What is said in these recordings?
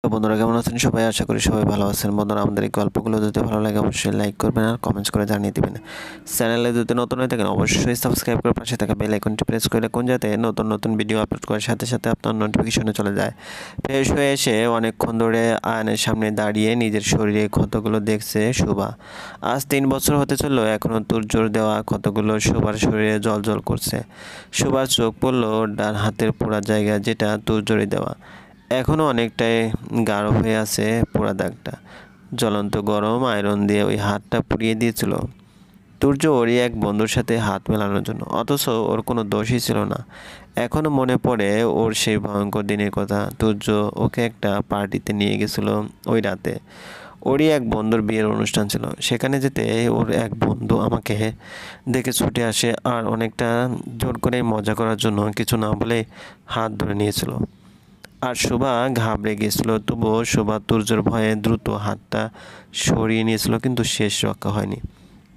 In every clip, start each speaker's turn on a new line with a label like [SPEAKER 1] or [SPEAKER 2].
[SPEAKER 1] তো বন্ধুরা কেমন আছেন সবাই? আশা করি সবাই ভালো আছেন। বন্ধুরা আমাদের এই গল্পগুলো যদি ভালো লাগে অবশ্যই লাইক করবেন আর কমেন্টস করে জানিয়ে দিবেন। চ্যানেলে যদি নতুন হয়ে থাকেন অবশ্যই সাবস্ক্রাইব করে পাশে থাকা বেল আইকনটি প্রেস করে রাখুন যাতে নতুন নতুন ভিডিও আপলোড করার সাথে সাথে আপনার নোটিফিকেশনে চলে যায়। ফ্রেশ হয়ে এসে অনেকক্ষণ ধরে আয়নার সামনে দাঁড়িয়ে নিজের শরীরে ক্ষতগুলো দেখছে শোভা। আজ 3 বছর হতে চললো এখনও তুরজোর দেওয়া ক্ষতগুলো শোভার শরীরে জ্বলজ্বল করছে। শোভার চোখ পড়ল ডান হাতের পোড়া জায়গা যেটা তুরজোরে দেওয়া। এখনও অনেকটাই গাঢ় হয়ে আছে পোড়া দাগটা। জ্বলন্ত গরম আয়রন দিয়ে ওই হাতটা পুড়িয়ে দিয়েছিল তুর্য ওরই এক বন্ধুর সাথে হাত মেলানোর জন্য, অথচ ওর কোনো দোষই ছিল না। এখনও মনে পড়ে ওর সেই ভয়ঙ্কর দিনের কথা। তুর্য ওকে একটা পার্টিতে নিয়ে গেছিল ওই রাতে। ওরই এক বন্ধুর বিয়ের অনুষ্ঠান ছিল। সেখানে যেতে ওর এক বন্ধু আমাকে দেখে ছুটে আসে আর অনেকটা জোর করে মজা করার জন্য কিছু না বলে হাত ধরে নিয়েছিল। আর শোভা ঘাবড়ে গিয়েছিল, তবুও শোভা তুর্যর ভয়ে দ্রুত হাতটা সরিয়ে নিয়েছিল, কিন্তু শেষ রক্ষা হয়নি।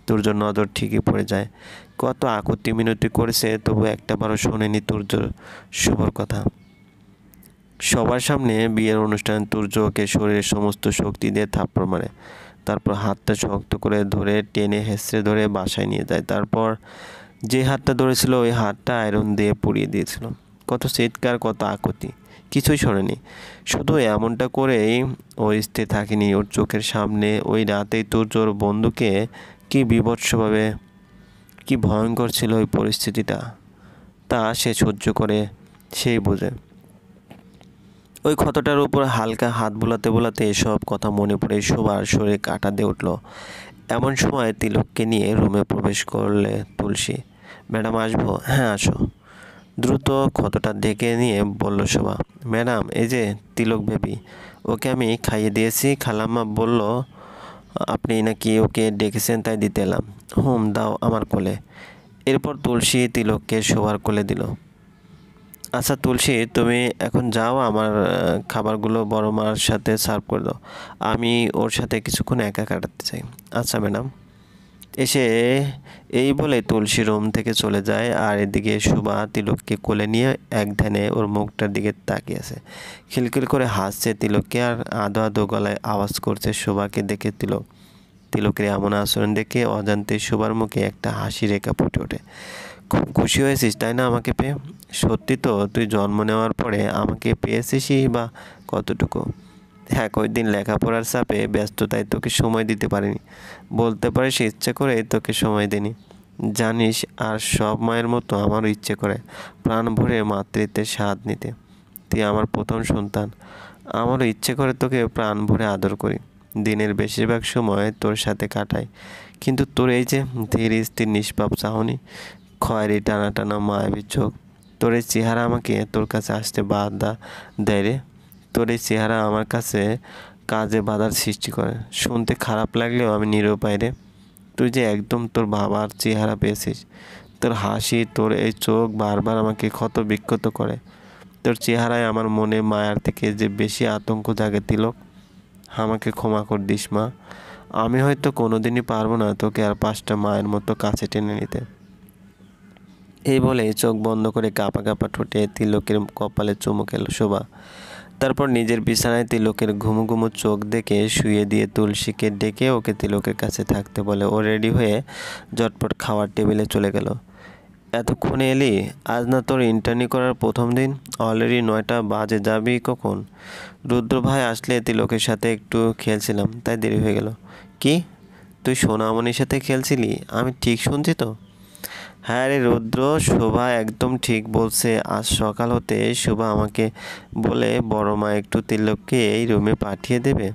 [SPEAKER 1] তুর্যর নজর ঠিকই পড়ে যায়। কত আকুতি মিনতি করেছে, তবু একটাবারও শোনেনি তুর্য শুভর কথা। সবার সামনে বিয়ের অনুষ্ঠানে তুর্য ওকে শরীরের সমস্ত শক্তি দিয়ে থাপ্পড় মারে। তারপর হাতটা শক্ত করে ধরে টেনে হেঁচড়ে ধরে বাসায় নিয়ে যায়। তারপর যে হাতটা ধরেছিল ওই হাতটা আয়রন দিয়ে পুড়িয়ে দিয়েছিল। কত চিৎকার, কত আকুতি, কিছুই শোনেনি। শুধু এমনটা করেই ও স্থির থাকেনি। ওর চোখের সামনে ওই রাতেই তুর্যর বন্ধুকে কি বীভৎসভাবে, কি ভয়ঙ্কর ছিল ওই পরিস্থিতিটা, তা সে সহ্য করে, সেই বোঝে। ওই ক্ষতটার উপর হালকা হাত বোলাতে বোলাতে এসব কথা মনে পড়ে শোভার শরীরে কাঁটা দিয়ে উঠল। এমন সময় তিলককে নিয়ে রুমে প্রবেশ করলে তুলসী। ম্যাডাম আসবো? হ্যাঁ আসো, দ্রুত ক্ষতটা দেখে নিয়ে বলল শোভা। ম্যাডাম, এই যে তিলক বেবি, ওকে আমি খাইয়ে দিয়েছি। খালাম্মা বলল আপনি নাকি ওকে ডেকেছেন, তাই দিতে এলাম। দাও আমার কোলে। এরপর তুলসী তিলককে শোভার কোলে দিল। আচ্ছা তুলসী, তুমি এখন যাও, আমার খাবারগুলো বড় মার সাথে সার্ভ করে দাও। আমি ওর সাথে কিছুক্ষণ একা কাটাতে চাই। আচ্ছা ম্যাডাম। এসে এই বলে তুলসী রুম থেকে চলে যায়। আর এদিকে শোভা তিলককে কোলে নিয়ে এক ধ্যানে ওর মুখটার দিকে তাকিয়ে আছে। খিলখিল করে হাসছে তিলককে আর আদো আদো গলায় আওয়াজ করছে শোভাকে দেখে তিলক। তিলকের এমন আচরণ দেখে অজান্তে শোভার মুখে একটা হাসি রেখা ফুটে ওঠে। খুব খুশি হয়েছিস তাই না আমাকে পেয়ে? সত্যি তো, তুই জন্ম নেওয়ার পরে আমাকে পেয়েছিসই বা কতটুকু? হ্যাঁ, কয়েকদিন লেখাপড়ার চাপে ব্যস্ততায় তোকে সময় দিতে পারিনি। বলতে পারিস ইচ্ছে করে তোকে সময় দিইনি। জানিস, আর সব মায়ের মতো আমারও ইচ্ছে করে প্রাণ ভরে মাতৃত্বের স্বাদ নিতে। তুই আমার প্রথম সন্তান, আমারও ইচ্ছে করে তোকে প্রাণ ভরে আদর করি। দিনের বেশিরভাগ সময় তোর সাথে কাটাই, কিন্তু তোর এই যে ধীর স্থির নিষ্পাপ চাহনি, খয়েরি টানা টানা মায়াবী চোখ, তোর এই চেহারা আমাকে তোর কাছে আসতে বাধা দেয় রে। তোর এই চেহারা আমার কাছে কাজে বাধার সৃষ্টি করে। শুনতে খারাপ লাগলেও আমি নিরুপায় রে। তুই যে একদম তোর বাবার চেহারা পেয়েছিস। তোর হাসি, তোর এই চোখ বারবার আমাকে ক্ষত বিক্ষত করে। তোর চেহারায় আমার মনে মায়ার থেকে যে বেশি আতঙ্ক জাগে তিলক। আমাকে ক্ষমা কর দিস মা। আমি হয়তো কোনোদিনই পারবো না তোকে আর 5টা মায়ের মতো কাছে টেনে নিতে। এই বলে চোখ বন্ধ করে কাঁপা কাঁপা ঠোঁটে তিলকের কপালে চুমু খেল শোভা। তারপর নিজের বিছানায় তিলকের ঘুমু ঘুমু চোখ দেখে শুয়ে দিয়ে তুলসীকে ডেকে ওকে তিলকের কাছে থাকতে বলে ও রেডি হয়ে ঝটপট খাওয়ার টেবিলে চলে গেল। এতক্ষণে এলি? আজ না তোর ইন্টার্নি করার প্রথম দিন? অলরেডি 9টা বাজে, যাবি কখন? রুদ্র ভাই আসলে তিলকের সাথে একটু খেলছিলাম, তাই দেরি হয়ে গেল। কি, তুই সোনামণির সাথে খেলছিলি? আমি ঠিক শুনছি তো? হ্যাঁ রে রুদ্র, শোভা একদম ঠিক বলছে। আজ সকাল হতে শোভা আমাকে বলে বড় মা একটু তিলককে এই রুমে পাঠিয়ে দেবে।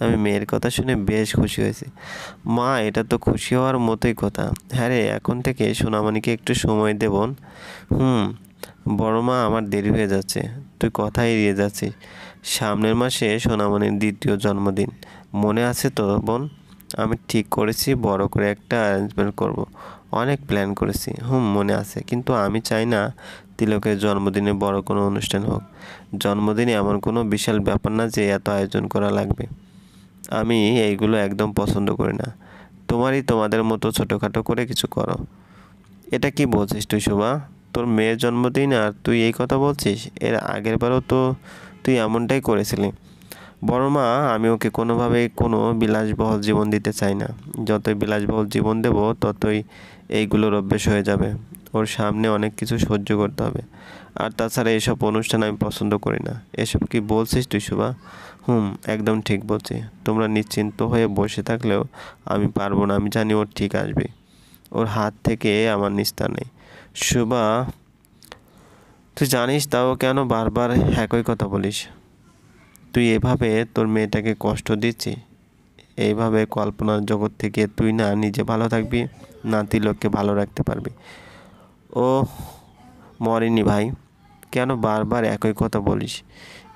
[SPEAKER 1] আমি মেয়ের কথা শুনে বেশ খুশি হয়েছি। মা, এটা তো খুশি হওয়ার মতোই কথা। হ্যাঁ রে, এখন থেকে সোনামণিকে একটু সময় দে বোন। বড় মা, আমার দেরি হয়ে যাচ্ছে। তুই কথা এড়িয়ে যাচ্ছিস। সামনের মাসে সোনামণির 2য় জন্মদিন, মনে আছে তো বোন? আমি ঠিক করেছি বড় করে একটা অ্যারেঞ্জমেন্ট করব। অনেক প্ল্যান করেছি। মনে আছে, কিন্তু আমি চাই না তিলকের জন্মদিনে বড় কোনো অনুষ্ঠান হোক। জন্মদিনে এমন কোনো বিশাল ব্যাপার না যে এত আয়োজন করা লাগবে। আমি এইগুলো একদম পছন্দ করি না। তোমাদের মতো ছোটোখাটো করে কিছু করো। এটা কি বলছিস তুই শোভা? তোর মেয়ের জন্মদিন আর তুই এই কথা বলছিস? এর আগের বারও তো তুই এমনটাই করেছিলি। বড় মা, আমি ওকে কোনোভাবেই কোনো বিলাসবহুল জীবন দিতে চাই না। যতই বিলাসবহুল জীবন দেব ততই এইগুলোর অভ্যেস হয়ে যাবে। ওর সামনে অনেক কিছু সহ্য করতে হবে। আর তাছাড়া এসব অনুষ্ঠান আমি পছন্দ করি না। এসব কি বলছিস তুই শোভা? একদম ঠিক বলছি। তোমরা নিশ্চিন্ত হয়ে বসে থাকলেও আমি পারবো না। আমি জানি ওর ঠিক আসবে। ওর হাত থেকে আমার নিস্তার নেই। শোভা, তুই জানিস তাও কেন বারবার একই কথা বলিস? তুই এভাবে তোর মেয়েটাকে কষ্ট দিচ্ছিস। এইভাবে কল্পনার জগৎ থেকে তুই না নিজে ভালো থাকবি, না তিলককে ভালো রাখতে পারবি। ও মরেনি ভাই। কেন বারবার একই কথা বলিস?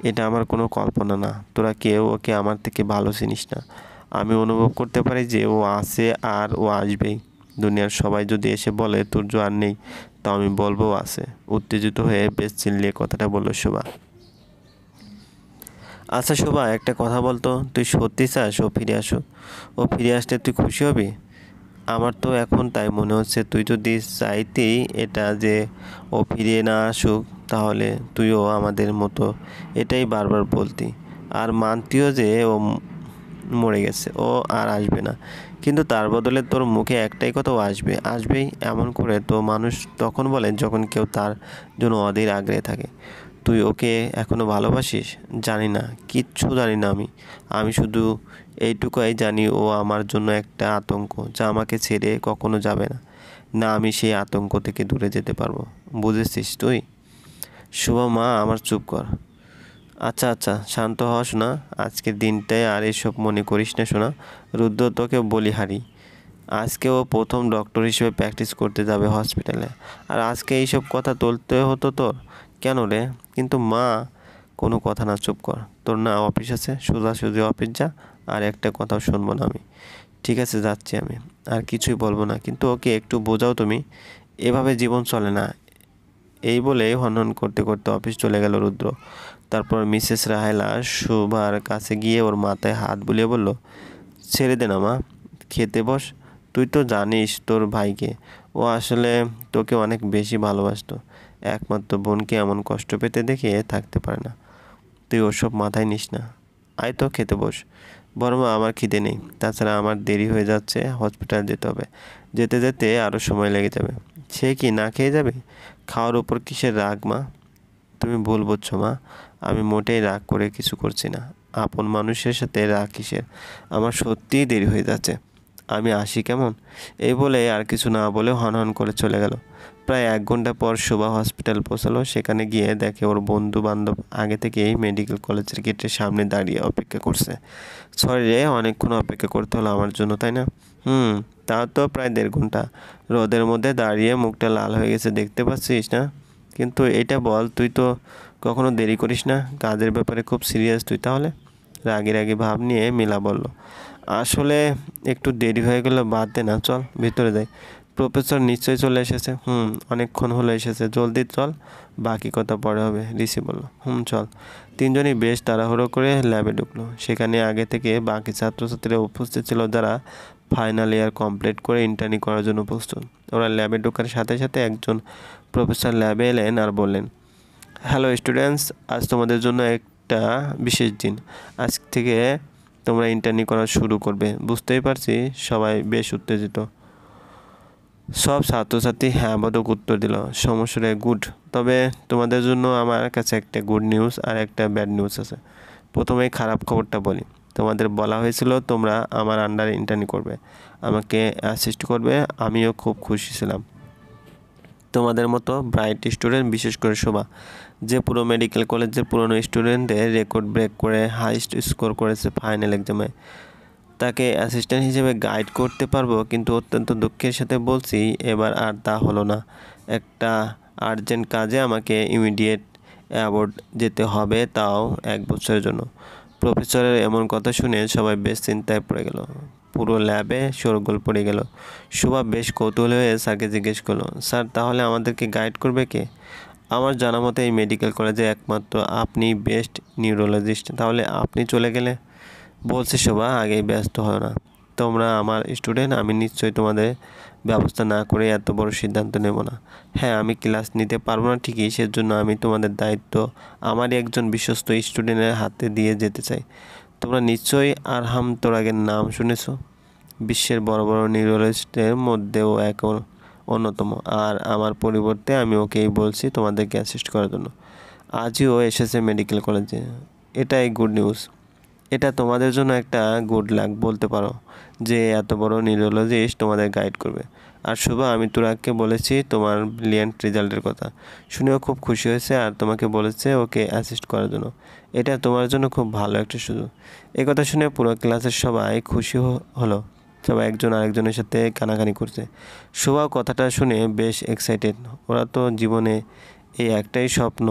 [SPEAKER 1] এটা আমার কোনো কল্পনা না। তোরা কেউ ওকে আমার থেকে ভালো চিনিস না। আমি অনুভব করতে পারি যে ও আছে আর ও আসবেই। দুনিয়ার সবাই যদি এসে বলে তুর্য আর নেই, তা আমি বলবো আছে। উত্তেজিত হয়ে বেশ চিল্লিয়ে কথাটা বলল শোভা। আচ্ছা শোভা, একটা কথা বলতো, তুই সত্যি চাস ও ফিরে আসুক? ও ফিরে আসলে তুই খুশি হবি? আমার তো এখন তাই মনে হচ্ছে। তুই যদি চাইতেই এটা যে ও ফিরে না আসুক, তাহলে তুইও আমাদের মতো এটাই বারবার বলতি আর মানতিও যে ও মরে গেছে, ও আর আসবে না। কিন্তু তার বদলে তোর মুখে একটাই কথা, ও আসবে, আসবেই। এমন করে তো মানুষ তখন বলে যখন কেউ তার জন্য অধীর আগ্রহে থাকে। তুই ওকে এখনো ভালোবাসিস? জানি না, কিচ্ছু জানি না আমি। আমি শুধু এইটুকুই জানি ও আমার জন্য একটা আতঙ্ক, যা আমাকে ছেড়ে কখনো যাবে না। না আমি সেই আতঙ্ক থেকে দূরে যেতে পারবো। বুঝেছিস তুই? শুভ মা, আমার চুপ কর। আচ্ছা আচ্ছা, শান্ত হওয়া শোনা। আজকের দিনটায় আর এসব মনে করিস না শোনা। রুদ্র তোকে বলিহারি। আজকে ও প্রথম ডক্টর হিসেবে প্র্যাকটিস করতে যাবে হসপিটালে, আর আজকে এইসব কথা তুলতে হতো তোর? কেন রে? কিন্তু মা, কোনো কথা না, চুপ কর। তোর না অফিস আছে, সোজাসুজি অফিস যা। আর একটা কথাও শুনবো না আমি। ঠিক আছে, যাচ্ছি আমি। আর কিছুই বলবো না, কিন্তু ওকে একটু বোঝাও তুমি। এভাবে জীবন চলে না। এই বলে হনহন করতে করতে অফিস চলে গেল রুদ্র। তারপর মিসেস রাহেলা শোভার কাছে গিয়ে ওর মাথায় হাত বুলিয়ে বলল, ছেড়ে দে না মা, খেতে বস। তুই তো জানিস তোর ভাইকে, ও আসলে তোকে অনেক বেশি ভালোবাসতো। একমাত্র বোনকে এমন কষ্ট পেতে দেখে থাকতে পারে না। তুই ওসব মাথায় নিস না। আয় তো, খেতে বস। বড় মা, আমার খিদে নেই। তাছাড়া আমার দেরি হয়ে যাচ্ছে, হসপিটাল যেতে হবে। যেতে যেতে আরও সময় লেগে যাবে। সে কি না খেয়ে যাবে? খাওয়ার উপর কিসের রাগ মা? তুমি ভুল বুঝছো মা। আমি মোটেই রাগ করে কিছু করছি না। আপন মানুষের সাথে রাগ কিসের? আমার সত্যিই দেরি হয়ে যাচ্ছে। আমি আসি কেমন? এই বলে আর কিছু না বলে হনহন করে চলে গেল। প্রায় 1 ঘন্টা পর শোভা হসপিটাল পৌঁছালো। সেখানে গিয়ে দেখে ওর বন্ধু বান্ধব আগে থেকেই মেডিকেল কলেজের গেটের সামনে দাঁড়িয়ে অপেক্ষা করছে। সরি রে, অনেকক্ষণ অপেক্ষা করতে হলো আমার জন্য, তাই না? তাও তো প্রায় 1.5 ঘন্টা। রোদের মধ্যে দাঁড়িয়ে মুখটা লাল হয়ে গেছে, দেখতে পাচ্ছিস না? কিন্তু এটা বল, তুই তো কখনো দেরি করিস না। কাজের ব্যাপারে খুব সিরিয়াস তুই তাহলে? রাগে রাগে ভাব নিয়ে মিলা বলল, আসলে একটু দেরি হয়ে গেল, বাদ দে না, চল ভিতরে যাই। প্রফেসর নিশ্চয়ই চলে এসেছে। অনেকক্ষণ হলো এসেছে, জলদি চল, বাকি কথা পরে হবে, ঋষি বলল। চল। তিনজনই বেশ তাড়াহুড়ো করে ল্যাবে ঢুকলো। সেখানে আগে থেকে বাকি ছাত্রছাত্রীরা উপস্থিত ছিল, যারা ফাইনাল ইয়ার কমপ্লিট করে ইন্টার্নি করার জন্য প্রস্তুত। ওরা ল্যাবে ঢোকার সাথে সাথে একজন প্রফেসর ল্যাবে এলেন আর বললেন, হ্যালো স্টুডেন্টস, আজ তোমাদের জন্য একটা বিশেষ দিন। আজ থেকে তোমরা ইন্টার্নি করা শুরু করবে। বুঝতেই পারছি সবাই বেশ উত্তেজিত। সব ছাত্রছাত্রী হ্যাঁ বোধক উত্তর দিল সমস্যারে গুড। তবে তোমাদের জন্য আমার কাছে একটা গুড নিউজ আর একটা ব্যাড নিউজ আছে। প্রথমেই খারাপ খবরটা বলি। তোমাদের বলা হয়েছিল তোমরা আমার আন্ডারে ইন্টার্নি করবে, আমাকে অ্যাসিস্ট করবে। আমিও খুব খুশি ছিলাম। তোমাদের মতো ব্রাইট স্টুডেন্ট, বিশেষ করে শোভা, যে পুরো মেডিকেল কলেজের পুরনো স্টুডেন্টদের রেকর্ড ব্রেক করে হাইস্ট স্কোর করেছে ফাইনাল এক্সামে, তাকে অ্যাসিস্ট্যান্ট হিসেবে গাইড করতে পারবো। কিন্তু অত্যন্ত দুঃখের সাথে বলছি, এবার আর তা হলো না। একটা আর্জেন্ট কাজে আমাকে ইমিডিয়েট অ্যাবোর্ড যেতে হবে, তাও 1 বছরের জন্য। প্রফেসরের এমন কথা শুনে সবাই বেশ চিন্তায় পড়ে গেল। পুরো ল্যাবে শোরগোল পড়ে গেল। শোভা বেশ কৌতূহল হয়ে স্যারকে জিজ্ঞেস করলো, স্যার তাহলে আমাদেরকে গাইড করবে কে? আমার জানা মতে এই মেডিকেল কলেজে একমাত্র আপনি বেস্ট নিউরোলজিস্ট। তাহলে আপনি চলে গেলে? বলছি শোভা, আগেই ব্যস্ত হয় না। তোমরা আমার স্টুডেন্ট, আমি নিশ্চয়ই তোমাদের ব্যবস্থা না করে এত বড় সিদ্ধান্ত নেব না। হ্যাঁ, আমি ক্লাস নিতে পারবো না ঠিকই, সেজন্য আমি তোমাদের দায়িত্ব আমারই একজন বিশ্বস্ত স্টুডেন্টের হাতে দিয়ে যেতে চাই। তোমরা নিশ্চয়ই আরহাম তোরাগের নাম শুনেছো। বিশ্বের বড় বড় নিউরোলজিস্টের মধ্যেও এক অন্যতম। আর আমার পরিবর্তে আমি ওকেই বলছি তোমাদেরকে অ্যাসিস্ট করার জন্য। আজই ও এসেছে মেডিকেল কলেজে। এটাই গুড নিউজ। এটা তোমাদের জন্য একটা গুড লাক বলতে পারো যে এত বড় নিউরোলজিস্ট তোমাদের গাইড করবে। আর শুভা, আমি তুরাগকে বলেছি তোমার ব্রিলিয়ান্ট রেজাল্টের কথা, শুনেও খুব খুশি হয়েছে আর তোমাকে বলেছে ওকে অ্যাসিস্ট করার জন্য। এটা তোমার জন্য খুব ভালো একটা সুযোগ। এই কথা শুনে পুরো ক্লাসের সবাই খুশি হলো। সবাই একজন আরেকজনের সাথে কানাকানি করছে। শুভাও কথাটা শুনে বেশ এক্সাইটেড। ওরা তো জীবনে এই একটাই স্বপ্ন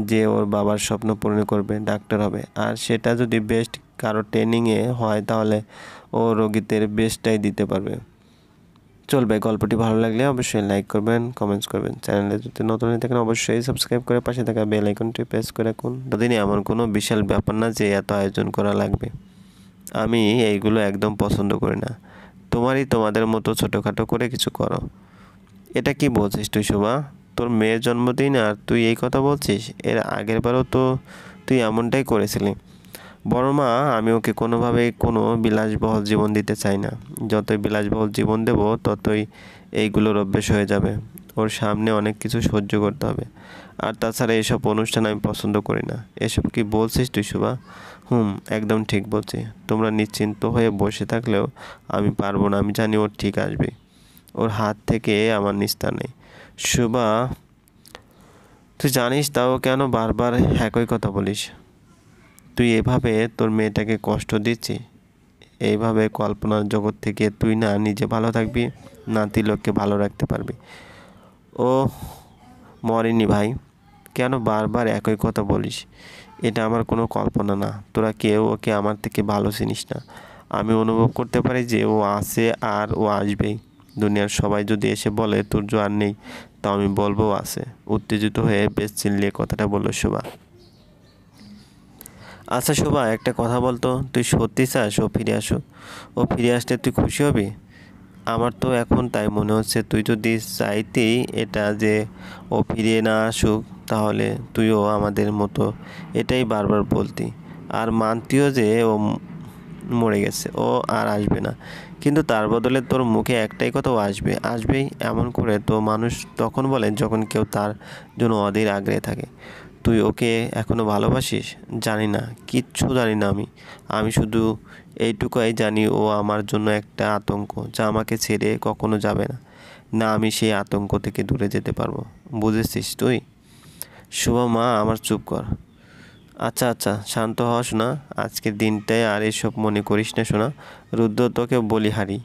[SPEAKER 1] যে ওর বাবার স্বপ্ন পূরণ করবে, ডাক্তার হবে। আর সেটা যদি বেস্ট কারো ট্রেনিংয়ে হয় তাহলে ও রোগীদের বেস্টটাই দিতে পারবে। চলবে, গল্পটি ভালো লাগলে অবশ্যই লাইক করবেন, কমেন্টস করবেন। চ্যানেলে যদি নতুন হয়ে থাকেন অবশ্যই সাবস্ক্রাইব করে পাশে থাকা বেল আইকনটি প্রেস করে রাখুন। দিনই এমন কোনো বিশাল ব্যাপার না যে এত আয়োজন করা লাগবে। আমি এইগুলো একদম পছন্দ করি না। তোমাদের মতো ছোটোখাটো করে কিছু করো। এটা কি বলছিস তুই শোভা? তোর মেয়ের জন্মদিন আর তুই এই কথা বলছিস? এর আগের বারও তো তুই এমনটাই করেছিলি। বড় মা, আমি ওকে কোনোভাবেই কোনো বিলাসবহুল জীবন দিতে চাই না। যতই বিলাসবহুল জীবন দেব ততই এইগুলোর অভ্যেস হয়ে যাবে। ওর সামনে অনেক কিছু সহ্য করতে হবে। আর তাছাড়া এসব অনুষ্ঠান আমি পছন্দ করি না। এসব কি বলছিস তুই শোভা? একদম ঠিক বলছি। তোমরা নিশ্চিন্ত হয়ে বসে থাকলেও আমি পারবো না। আমি জানি ও ঠিক আসবে। ওর হাত থেকে আমার নিস্তার নেই। শোভা, তুই জানিস তাও কেন বারবার একই কথা বলিস? তুই এভাবে তোর মেয়েটাকে কষ্ট দিচ্ছিস। এইভাবে কল্পনার জগৎ থেকে তুই না নিজে ভালো থাকবি, না তিলককে ভালো রাখতে পারবি। ও মরেনি ভাই, কেন বারবার একই কথা বলিস? এটা আমার কোনো কল্পনা না। তোরা কেউ ওকে আমার থেকে ভালো চিনিস না। আমি অনুভব করতে পারি যে ও আছে আর ও আসবেই। দুনিয়ার সবাই যদি এসে বলে তোর জো আর নেই, তা আমি বলবো আছে। উত্তেজিত হয়ে বেশ চিল্লিয়ে কথাটা বলল শোভা। আচ্ছা শোভা, একটা কথা বলতো, তুই সত্যি চাস ও ফিরে আসুক? ও ফিরে আসলে তুই খুশি হবি? আমার তো এখন তাই মনে হচ্ছে। তুই যদি চাইতেই এটা যে ও ফিরে না আসুক, তাহলে তুইও আমাদের মতো এটাই বারবার বলতি আর মানতিও যে ও মরে গেছে, ও আর আসবে না। কিন্তু তার বদলে তোর মুখে একটাই কথা, ও আসবেই। এমন করে তো মানুষ তখন বলে যখন কেউ তার জন্য অধীর আগ্রহে থাকে। তুই ওকে এখনো ভালোবাসিস? জানি না, কিচ্ছু জানি না আমি শুধু এইটুকুই জানি ও আমার জন্য একটা আতঙ্ক, যা আমাকে ছেড়ে কখনো যাবে না। না আমি সেই আতঙ্ক থেকে দূরে যেতে পারবো। বুঝেছিস তুই? শুভ মা, আমার চুপ কর। আচ্ছা শান্ত হ শোনা। আজকের দিনটায় আর এসব মনে করিস না শোনা। রুদ্র তোকে বলিহারি,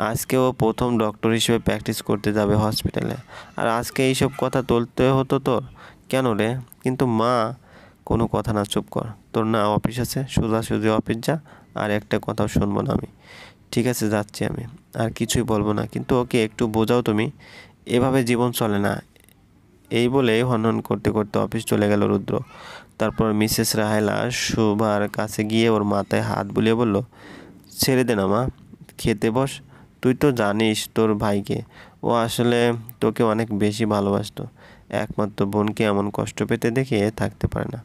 [SPEAKER 1] আজকে ও প্রথম ডক্টর হিসেবে প্র্যাকটিস করতে যাবে হসপিটালে। আর আজকে এইসব কথা তুলতে হতো তোর? কেন রে? কিন্তু মা, কোনো কথা না, চুপ কর। তোর না অফিস আছে, সোজাসুজি অফিস যা। আর একটা কথাও শুনবো না আমি। ঠিক আছে, যাচ্ছি আমি। আর কিছুই বলবো না, কিন্তু ওকে একটু বোঝাও তুমি। এভাবে জীবন চলে না। এই বলে হনহন করতে করতে অফিস চলে গেল রুদ্র। তারপর মিসেস রাহেলা শোভার কাছে গিয়ে ওর মাথায় হাত বুলিয়ে বলল, ছেড়ে দে না মা, খেতে বস। তুই তো জানিস তোর ভাইকে, ও আসলে তোকে অনেক বেশি ভালোবাসতো। একমাত্র বোনকে এমন কষ্ট পেতে দেখে থাকতে পারে না।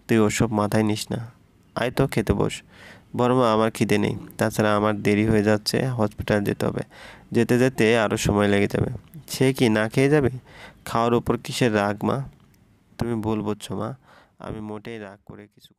[SPEAKER 1] তুই ওসব মাথায় নিস না। আয় তো, খেতে বস। বড় মা, আমার খিদে নেই। তাছাড়া আমার দেরি হয়ে যাচ্ছে, হসপিটাল যেতে হবে। যেতে যেতে আরও সময় লেগে যাবে। সে কি না খেয়ে যাবে? খাওয়ার উপর কিসের রাগ মা? তুমি ভুল বুঝছো মা, আমি মোটেই রাগ করে কিছু